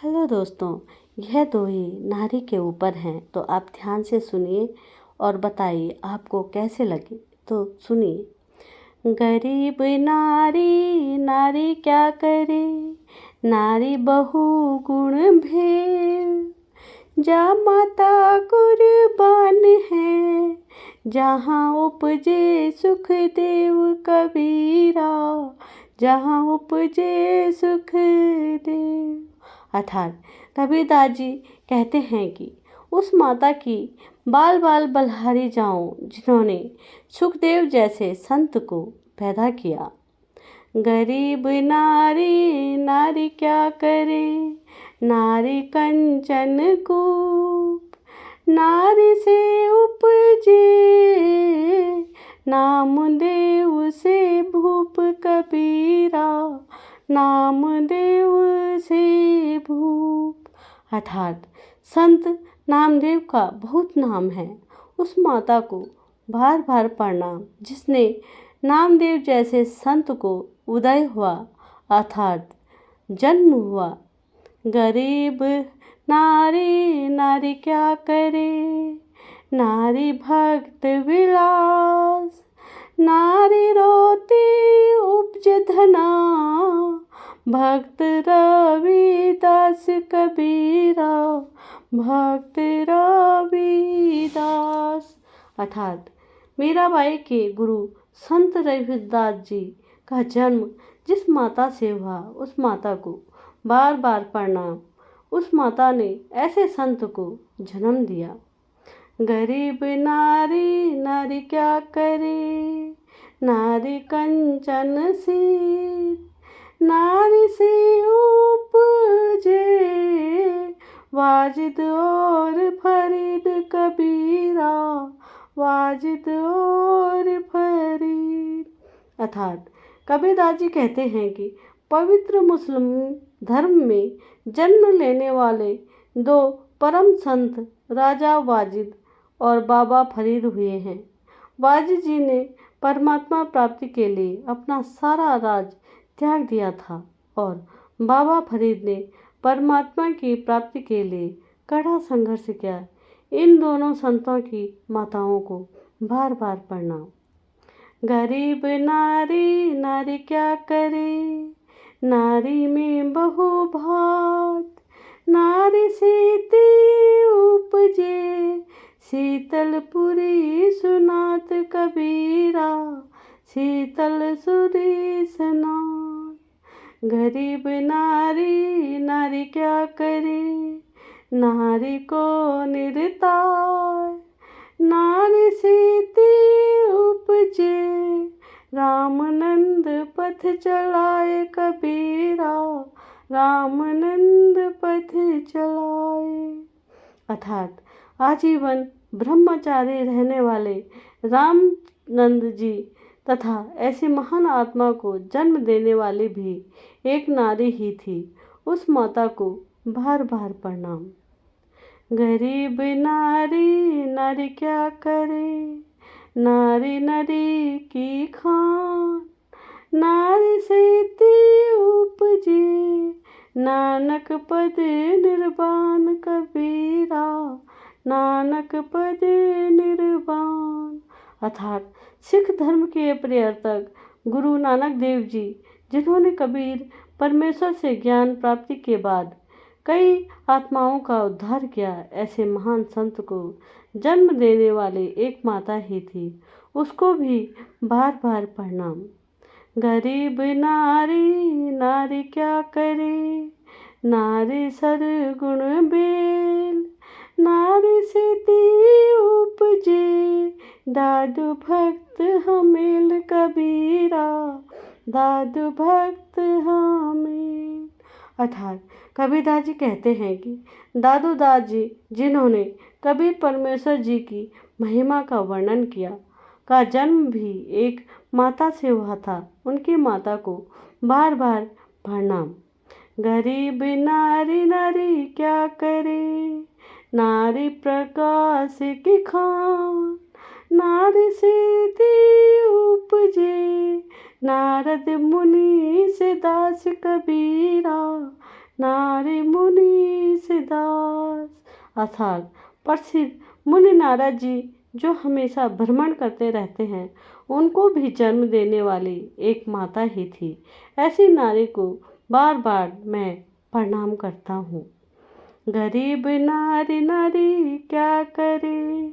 Hello दोस्तों, यह दोहे नारी के ऊपर हैं तो आप ध्यान से सुनिए और बताइए आपको कैसे लगे। तो सुनिए। गरीब नारी नारी क्या करे, नारी बहु गुण भेव। जा माता कुर्बान है, जहाँ उपजे सुख देव कबीरा, जहाँ उपजे सुख देव। अर्थात कबीरदास जी कहते हैं कि उस माता की बाल बाल बल्हारी जाऊं जिन्होंने सुखदेव जैसे संत को पैदा किया। गरीब नारी नारी क्या करे, नारी कंचन कूप। नारी से उपजे नामदेव से भूप कबीरा, नामदेव से भूप। अर्थात संत नामदेव का बहुत नाम है। उस माता को बार बार प्रणाम जिसने नामदेव जैसे संत को उदय हुआ अर्थात जन्म हुआ। गरीब नारी नारी क्या करे, नारी भक्त विलास। नारी रोती उपज धना, भक्त रविदास कबीरा, भक्त रविदास। अर्थात मीराबाई के गुरु संत रविदास जी का जन्म जिस माता से हुआ उस माता को बार बार प्रणाम। उस माता ने ऐसे संत को जन्म दिया। गरीब नारी नारी क्या करे, नारी कंचन सीत। नारी से उपजे वाजिद और फरीद कबीरा, वाजिद और फरीद। अर्थात कबीरदास जी कहते हैं कि पवित्र मुस्लिम धर्म में जन्म लेने वाले दो परम संत राजा वाजिद और बाबा फरीद हुए हैं। वाजिद जी ने परमात्मा प्राप्ति के लिए अपना सारा राज त्याग दिया था और बाबा फरीद ने परमात्मा की प्राप्ति के लिए कड़ा संघर्ष किया। इन दोनों संतों की माताओं को बार बार प्रणाम। गरीब नारी नारी क्या करे, नारी में बहु भात। नारी सीती उपजे शीतलपुरी सुनात कबीरा, शीतलपुरी सुनात। गरीब नारी नारी क्या करे, नारी को निरताय। नारी सीती उपजे रामनंद पथ चलाए कबीरा, रामनंद पथ चलाए। अर्थात आजीवन ब्रह्मचारी रहने वाले रामनंद जी तथा ऐसी महान आत्मा को जन्म देने वाली भी एक नारी ही थी। उस माता को बार बार प्रणाम। गरीब नारी नारी क्या करे, नारी नरी की खान। नारी सीती उपजे नानक पद निर्वाण कबीरा, नानक पद निर्वाण। अर्थात सिख धर्म के प्रवर्तक गुरु नानक देव जी जिन्होंने कबीर परमेश्वर से ज्ञान प्राप्ति के बाद कई आत्माओं का उद्धार किया, ऐसे महान संत को जन्म देने वाले एक माता ही थी। उसको भी बार बार प्रणाम। गरीब नारी नारी क्या करे, नारी सरगुण बेल। नारी सीती उपजे दादू भक्त हमेल कबीरा, दादू भक्त हमेल। अर्थात कबीरदास जी कहते हैं कि दादू दास जी जिन्होंने कबीर परमेश्वर जी की महिमा का वर्णन किया का जन्म भी एक माता से हुआ था। उनकी माता को बार बार प्रणाम। गरीब नारी नारी क्या करे, नारी प्रकाश की खान। नारी सीती उपजे नारद मुनि से दास कबीरा, नारी मुनि सिदास। अर्थात प्रसिद्ध मुनि नारद जी जो हमेशा भ्रमण करते रहते हैं, उनको भी जन्म देने वाली एक माता ही थी। ऐसी नारी को बार बार मैं प्रणाम करता हूँ। गरीब नारी नारी क्या करे,